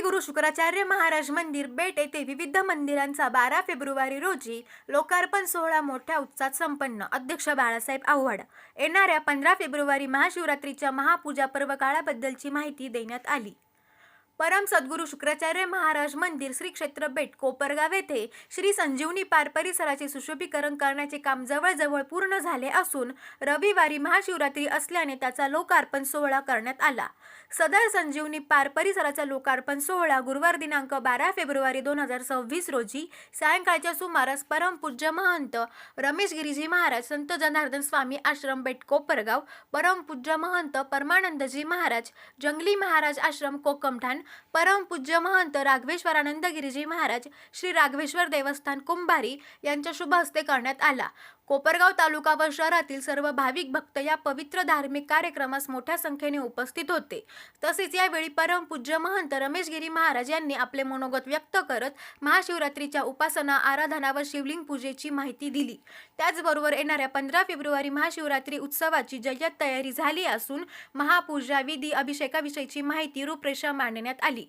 गुरु शुक्राचार्य महाराज मंदिर बेट येथे विविध मंदिरांचा 12 फेब्रुवारी रोजी लोकार्पण सोहळा मोठ्या उत्साहात संपन्न. अध्यक्ष बाळासाहेब आव्हाड. येणाऱ्या 15 फेब्रुवारी महाशिवरात्रीच्या महापूजा पर्व काळाबद्दलची माहिती देण्यात आली. परम सद्गुरू शुक्राचार्य महाराज मंदिर श्री क्षेत्र बेट कोपरगाव येथे श्री संजीवनी पार्क परिसराचे सुशोभीकरण करण्याचे काम जवळजवळ पूर्ण झाले असून रविवारी महाशिवरात्री असल्याने त्याचा लोकार्पण सोहळा करण्यात आला. सदर संजीवनी पार्क परिसराचा लोकार्पण सोहळा गुरुवार दिनांक 12 फेब्रुवारी 2026 रोजी सायंकाळच्या सुमारास परमपूज्य महंत रमेश गिरीजी महाराज संत जनार्दन स्वामी आश्रम बेट कोपरगाव, परमपूज्य महंत परमानंदजी महाराज जंगली महाराज आश्रम कोकमठाण, परमपूज्य महंत राघवेश्वरानंद गिरीजी महाराज श्री राघवेश्वर देवस्थान कुंभारी यांच्या शुभ हस्ते करण्यात आला. कोपरगाव तालुका व शहरातील सर्व भाविक भक्त या पवित्र धार्मिक कार्यक्रमास मोठ्या संख्येने उपस्थित होते. तसेच यावेळी परमपूज्य महंत रमेश गिरी महाराज यांनी आपले मनोगत व्यक्त करत महाशिवरात्रीच्या उपासना, आराधना व शिवलिंग पूजेची माहिती दिली. त्याचबरोबर येणाऱ्या 15 फेब्रुवारी महाशिवरात्री उत्सवाची जय्यत तयारी झाली असून महापूजा, विधी, अभिषेकाविषयीची माहिती रूपरेषा मांडण्यात आली.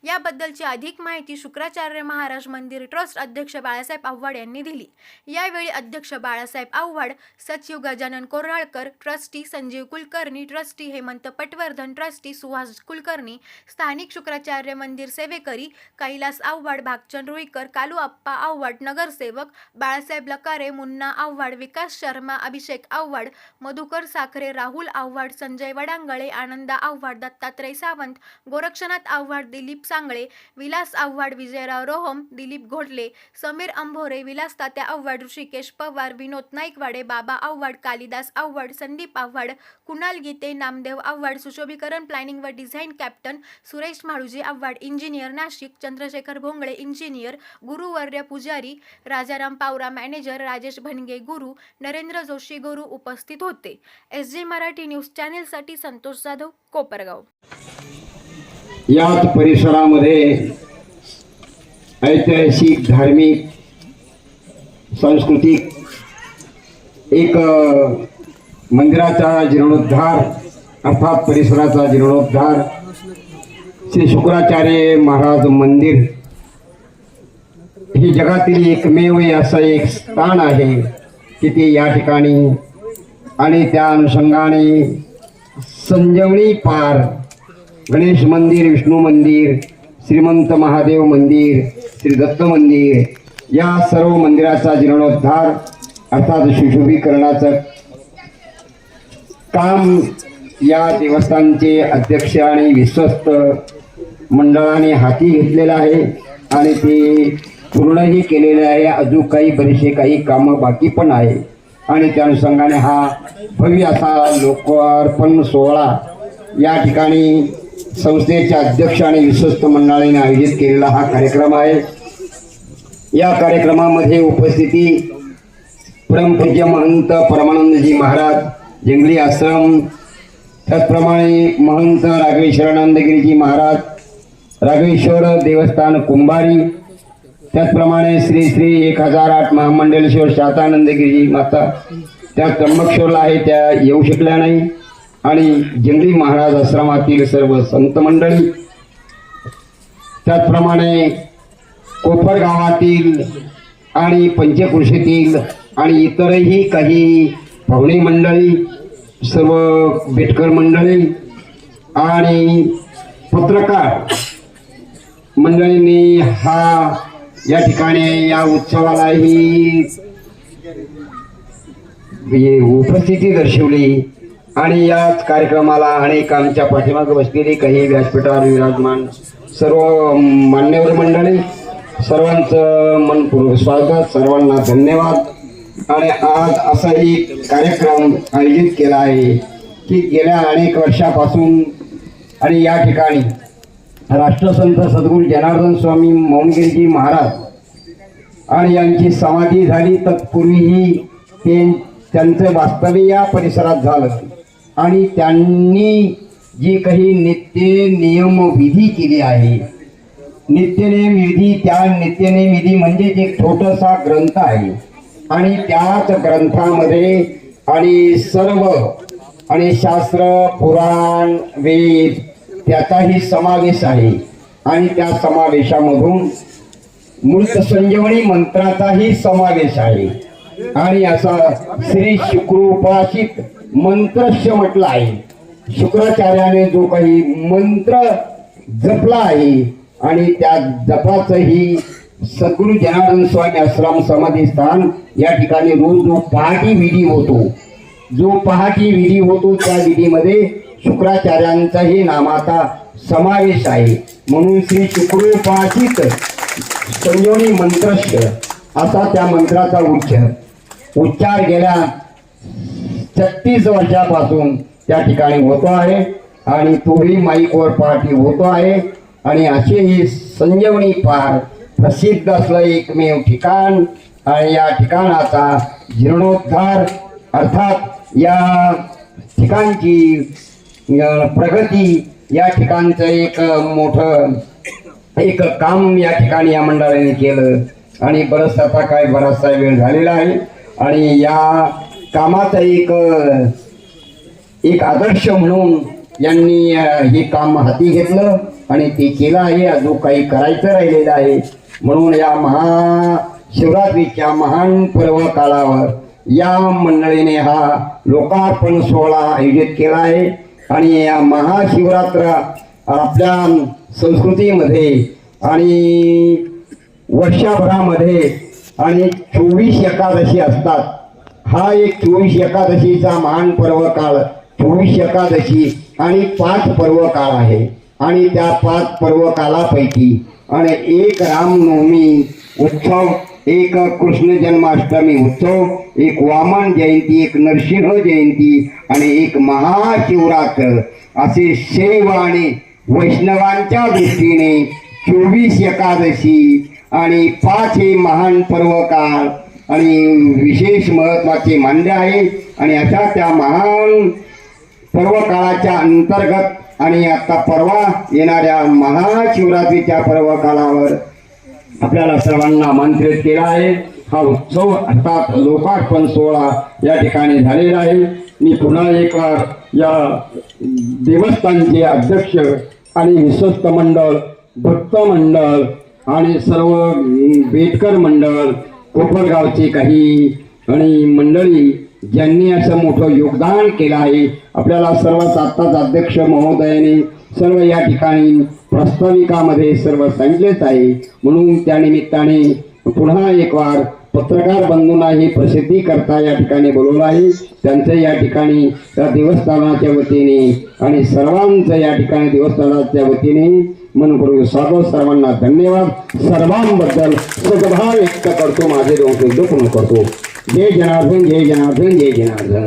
याबद्दलची अधिक माहिती शुक्राचार्य महाराज मंदिर ट्रस्ट अध्यक्ष बाळासाहेब आव्हाड यांनी दिली. यावेळी अध्यक्ष बाळासाहेब आव्हाड, सचिव Gajanan Koralkar, trustee Sanjeev Kulkarni, trustee Hemant Patwardhan, trustee Suhas Kulkarni, स्थानिक शुक्राचार्य मंदिर सेवेकरी कैलास आव्हाड, भागचंद रुईकर, कालूआप्पा आव्हाड, नगरसेवक बाळासाहेब लकारे, मुन्ना आव्हाड, विकास शर्मा, अभिषेक आव्हाड, मधुकर साखरे, राहुल आव्हाड, संजय वडांगळे, आनंदा आव्हाड, दत्तात्रय सावंत, गोरक्षनाथ आव्हाड, दिलीप सांगळे, विलास आव्हाड, विजयराव रोहम, दिलीप घोटले, समीर अंभोरे, विलास तात्या आव्हाड, ऋषिकेश पवार, विनोद नाईकवाडे, बाबा आव्हाड, कालिदास आव्हाड, संदीप आव्हाड, कुणाल गीते, नामदेव आव्हाड, सुशोभीकरण प्लॅनिंग व design captain Suresh Mhaluji Avhad, engineer Nashik, Chandrashekhar Bhongale engineer, गुरुवर्य पुजारी, राजाराम पावरा मॅनेजर, राजेश भनगे गुरु, नरेंद्र जोशी गुरु उपस्थित होते. SJ मराठी न्यूज चॅनेलसाठी संतोष जाधव, कोपरगाव. याच परिसरामध्ये ऐतिहासिक, धार्मिक, सांस्कृतिक एक मंदिराचा जीर्णोद्धार अर्थात परिसराचा जीर्णोद्धार श्री शुक्राचार्य महाराज मंदिर हे जगातील एकमेव असं एक स्थान आहे की ते या ठिकाणी आणि त्या अनुषंगाने संजीवनी पार्क, गणेश मंदिर, विष्णू मंदिर, श्रीमंत महादेव मंदिर, श्री दत्त मंदिर या सर्व मंदिराचा जीर्णोद्धार अर्थात सुशोभीकरणाचं काम या देवस्थानचे अध्यक्ष आणि विश्वस्त मंडळाने हाती घेतलेलं आहे आणि ते पूर्णही केलेले आहे. अजून काही कामं बाकी पण आहे आणि त्या अनुषंगाने हा भव्य असा लोकार्पण सोहळा या ठिकाणी संस्थेचे अध्यक्ष आणि विश्वस्त मंडळाने आयोजित केलेला हा कार्यक्रम आहे. या कार्यक्रमामध्ये उपस्थिती परमपूज्य महंत परमानंदजी महाराज जंगली आश्रम, त्याचप्रमाणे महंत राघवेश्वरानंदगिरीजी महाराज राघवेश्वर देवस्थान कुंभारी, त्याचप्रमाणे श्री श्री 1008 महामंडलेश्वर शातानंदगिरीजी माता त्या त्र्यंबकेश्वरला आहे, त्या येऊ शकल्या नाही, आणि जंगली महाराज आश्रमातील सर्व संत मंडळी, त्याचप्रमाणे कोपर गावातील आणि पंचकृषीतील आणि इतरही काही पाहुणे मंडळी, सर्व बेटकर मंडळी आणि पत्रकार मंडळींनी या ठिकाणी या उत्सवालाही उपस्थिती दर्शवली आणि याच कार्यक्रमाला अनेक आमच्या पाठीमागे बसलेली काही व्यासपीठावर विराजमान सर्व मान्यवर मंडळी, सर्वांचं मनपूर्वक स्वागत, सर्वांना धन्यवाद. आणि आज असा एक कार्यक्रम आयोजित केला आहे की गेल्या अनेक वर्षापासून आणि या ठिकाणी राष्ट्रसंत सद्गुरू जनार्दन स्वामी मौनगिरीजी महाराज आणि यांची समाधी झाली. तत्पूर्वीही त्यांचं वास्तव्य या परिसरात झालं आणि त्यांनी जी काही नित्य नियम विधी केली आहे, नित्यनेम विधी, त्या नित्यनेम विधी म्हणजे एक छोटासा ग्रंथ आहे आणि त्याच ग्रंथामध्ये आणि सर्व आणि शास्त्र, पुराण, वेद त्याचाही समावेश आहे आणि त्या समावेशामधून मूर्त संजीवनी मंत्राचाही समावेश आहे आणि असा श्री शुक्रोपासित मंत्रस्य म्हटलं आहे. शुक्राचार्याने जो काही मंत्र जपला आहे आणि त्या जपाचंही सद्गुरु जनार्दन स्वामी आश्रम समाधी स्थान या ठिकाणी रोज जो पहाटी विधी होतो त्या विधीमध्ये शुक्राचार्यांचाही नामाचा समावेश आहे. म्हणून श्री शुक्रोपासित संजीवनी मंत्रस्य असा त्या मंत्राचा उच्चार गेल्या 36 वर्षापासून त्या ठिकाणी होतो आहे आणि तोही माईकवर पहाटी होतो आहे. आणि असे ही संजीवनी फार प्रसिद्ध असलं एकमेव ठिकाण आणि या ठिकाणाचा जीर्णोद्धार अर्थात या ठिकाणची प्रगती या ठिकाणचं एक मोठं एक काम या ठिकाणी या मंडळाने केलं आणि बराचसा वेळ झालेला आहे आणि या कामाचा एक आदर्श म्हणून यांनी हे काम हाती घेतलं आणि ते केलं आहे. अजून काही करायचं राहिलेलं आहे. म्हणून या महाशिवरात्रीच्या महान पर्व काळावर या मंडळीने हा लोकार्पण सोहळा आयोजित केला आहे आणि या महाशिवरात्र आपल्या संस्कृतीमध्ये आणि वर्षभरामध्ये आणि 24 एकादशी असतात. हा एक 24 एकादशीचा महान पर्व काळ 24 एकादशी आणि 5 पर्व काळ आहे आणि त्या 5 पर्व कालापैकी आणि एक रामनवमी उत्सव, एक कृष्ण जन्माष्टमी उत्सव, एक वामन जयंती, एक नरसिंह जयंती आणि एक महाशिवरात्र असे शैव आणि वैष्णवांच्या दृष्टीने 24 एकादशी आणि 5 हे महान पर्व काळ आणि विशेष महत्त्वाचे मानले आहे. आणि अशा त्या महान पर्व काळाच्या अंतर्गत आणि आता परवा येणाऱ्या महाशिवरात्रीच्या पर्व काळावर आपल्याला सर्वांना आमंत्रित केला आहे. हा उत्सव अर्थात लोकार्पण सोहळा या ठिकाणी झालेला आहे. मी पुन्हा एक या देवस्थानचे अध्यक्ष आणि विश्वस्त मंडळ, भक्त मंडळ आणि सर्व बेटकर मंडळ, कोपरगावचे काही आणि मंडळी ज्यांनी असं मोठं योगदान केलं आहे आपल्याला सर्वात आत्ताच अध्यक्ष महोदयाने सर्व या ठिकाणी प्रास्ताविकामध्ये सर्व सांगितलेच आहे. म्हणून त्या निमित्ताने पुन्हा एक वार पत्रकार बंधूंना ही प्रसिद्धी करता या ठिकाणी बोलवलं आहे. त्यांचं या ठिकाणी त्या देवस्थानाच्या वतीने आणि सर्वांचं या ठिकाणी देवस्थानाच्या वतीने मनपूर्वक स्वागत. सर्वांना धन्यवाद. सर्वांबद्दल सद्भाव व्यक्त करतो. माझे दोन शब्द पूर्ण करतो. जय जनार्दन, जय जनार्दन, जय जनार्दन.